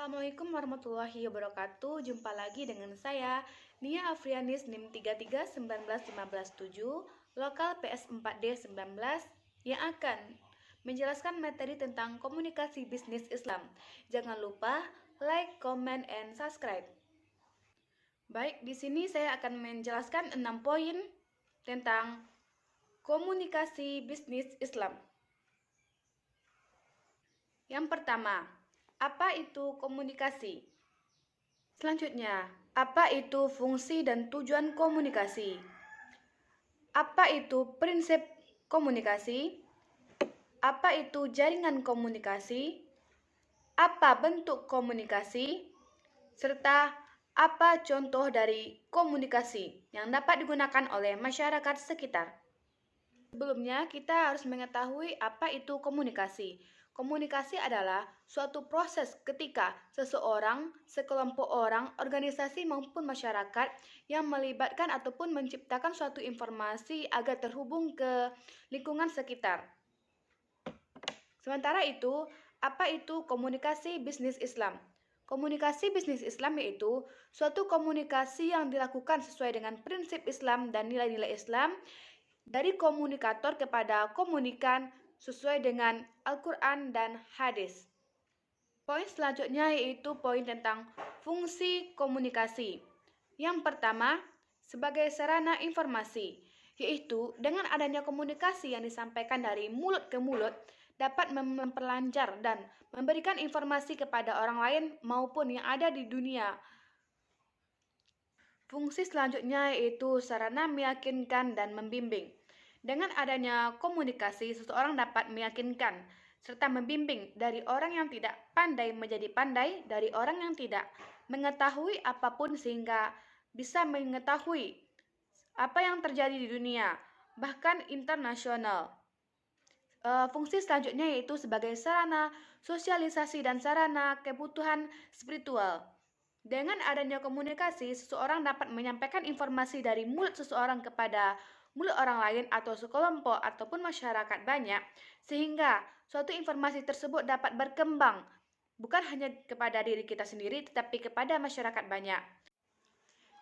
Assalamualaikum warahmatullahi wabarakatuh. Jumpa lagi dengan saya, Nia Afrianis NIM 3319157, lokal PS4D 19, yang akan menjelaskan materi tentang komunikasi bisnis Islam. Jangan lupa like, comment, and subscribe. Baik, di sini saya akan menjelaskan 6 poin tentang komunikasi bisnis Islam. Yang pertama, apa itu komunikasi? Selanjutnya, apa itu fungsi dan tujuan komunikasi? Apa itu prinsip komunikasi? Apa itu jaringan komunikasi? Apa bentuk komunikasi? Serta apa contoh dari komunikasi yang dapat digunakan oleh masyarakat sekitar? Sebelumnya, kita harus mengetahui apa itu komunikasi. Komunikasi adalah suatu proses ketika seseorang, sekelompok orang, organisasi maupun masyarakat yang melibatkan ataupun menciptakan suatu informasi agar terhubung ke lingkungan sekitar. Sementara itu, apa itu komunikasi bisnis Islam? Komunikasi bisnis Islam yaitu suatu komunikasi yang dilakukan sesuai dengan prinsip Islam dan nilai-nilai Islam dari komunikator kepada komunikan sesuai dengan Al-Quran dan hadis. Poin selanjutnya yaitu poin tentang fungsi komunikasi. Yang pertama, sebagai sarana informasi, yaitu dengan adanya komunikasi yang disampaikan dari mulut ke mulut dapat memperlancar dan memberikan informasi kepada orang lain maupun yang ada di dunia. Fungsi selanjutnya yaitu sarana meyakinkan dan membimbing. Dengan adanya komunikasi, seseorang dapat meyakinkan serta membimbing dari orang yang tidak pandai menjadi pandai, dari orang yang tidak mengetahui apapun sehingga bisa mengetahui apa yang terjadi di dunia, bahkan internasional. Fungsi selanjutnya yaitu sebagai sarana sosialisasi dan sarana kebutuhan spiritual. Dengan adanya komunikasi, seseorang dapat menyampaikan informasi dari mulut seseorang kepada mulut orang lain atau sekelompok ataupun masyarakat banyak, sehingga suatu informasi tersebut dapat berkembang bukan hanya kepada diri kita sendiri tetapi kepada masyarakat banyak.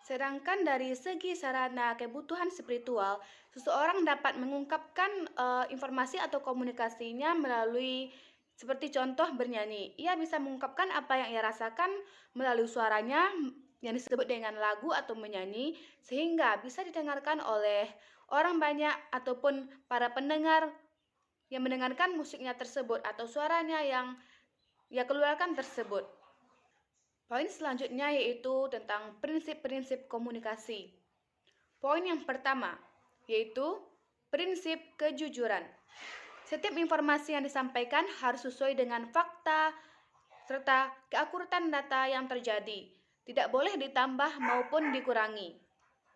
Sedangkan dari segi sarana kebutuhan spiritual, seseorang dapat mengungkapkan informasi atau komunikasinya melalui seperti contoh bernyanyi. Ia bisa mengungkapkan apa yang ia rasakan melalui suaranya yang disebut dengan lagu atau menyanyi, sehingga bisa didengarkan oleh orang banyak ataupun para pendengar yang mendengarkan musiknya tersebut atau suaranya yang ia keluarkan tersebut. Poin selanjutnya yaitu tentang prinsip-prinsip komunikasi. Poin yang pertama yaitu prinsip kejujuran. Setiap informasi yang disampaikan harus sesuai dengan fakta serta keakuratan data yang terjadi. Tidak boleh ditambah maupun dikurangi.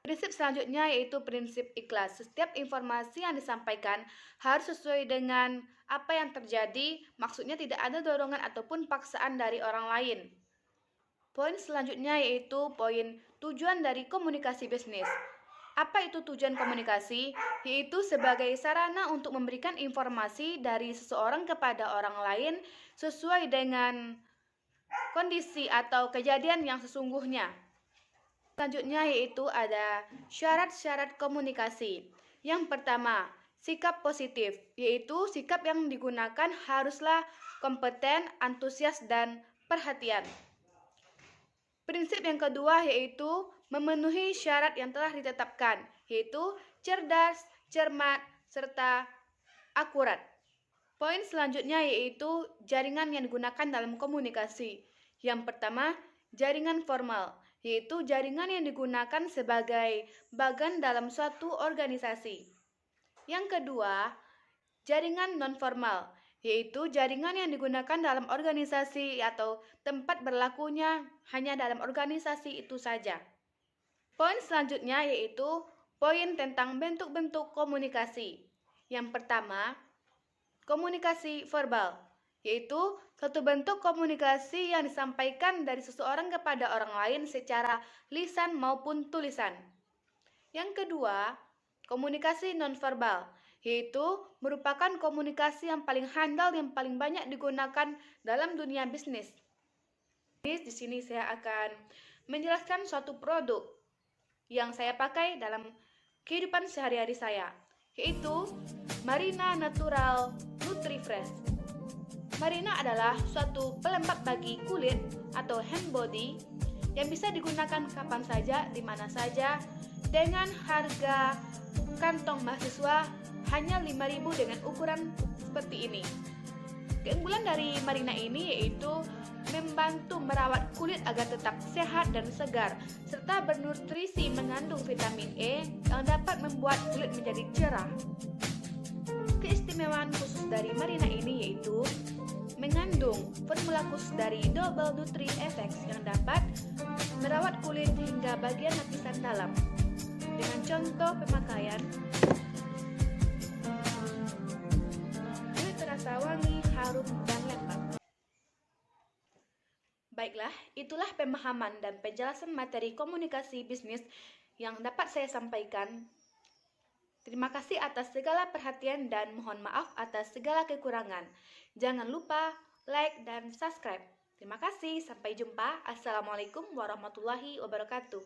Prinsip selanjutnya yaitu prinsip ikhlas. Setiap informasi yang disampaikan harus sesuai dengan apa yang terjadi, maksudnya tidak ada dorongan ataupun paksaan dari orang lain. Poin selanjutnya yaitu poin tujuan dari komunikasi bisnis. Apa itu tujuan komunikasi? Yaitu sebagai sarana untuk memberikan informasi dari seseorang kepada orang lain sesuai dengan kondisi atau kejadian yang sesungguhnya. Selanjutnya yaitu ada syarat-syarat komunikasi. Yang pertama, sikap positif, yaitu sikap yang digunakan haruslah kompeten, antusias, dan perhatian. Prinsip yang kedua yaitu memenuhi syarat yang telah ditetapkan, yaitu cerdas, cermat, serta akurat. Poin selanjutnya yaitu jaringan yang digunakan dalam komunikasi. Yang pertama, jaringan formal, yaitu jaringan yang digunakan sebagai bagian dalam suatu organisasi. Yang kedua, jaringan non-formal, yaitu jaringan yang digunakan dalam organisasi atau tempat berlakunya hanya dalam organisasi itu saja. Poin selanjutnya yaitu poin tentang bentuk-bentuk komunikasi. Yang pertama, komunikasi verbal, yaitu suatu bentuk komunikasi yang disampaikan dari seseorang kepada orang lain secara lisan maupun tulisan. Yang kedua, komunikasi nonverbal, yaitu merupakan komunikasi yang paling handal yang paling banyak digunakan dalam dunia bisnis. Di sini saya akan menjelaskan suatu produk yang saya pakai dalam kehidupan sehari-hari saya, yaitu Marina Natural Nutri-Fresh. Marina adalah suatu pelembab bagi kulit atau hand body yang bisa digunakan kapan saja, di mana saja, dengan harga kantong mahasiswa hanya 5.000 dengan ukuran seperti ini. Keunggulan dari Marina ini yaitu membantu merawat kulit agar tetap sehat dan segar, serta bernutrisi mengandung vitamin E yang dapat membuat kulit menjadi cerah. Keistimewaan khusus dari Marina ini yaitu mengandung formula khusus dari Double Nutri Effects yang dapat merawat kulit hingga bagian lapisan dalam. Dengan contoh pemakaian, kulit terasa wangi, harum, dan lembab. Baiklah, itulah pemahaman dan penjelasan materi komunikasi bisnis yang dapat saya sampaikan. Terima kasih atas segala perhatian dan mohon maaf atas segala kekurangan. Jangan lupa like dan subscribe. Terima kasih, sampai jumpa. Assalamualaikum warahmatullahi wabarakatuh.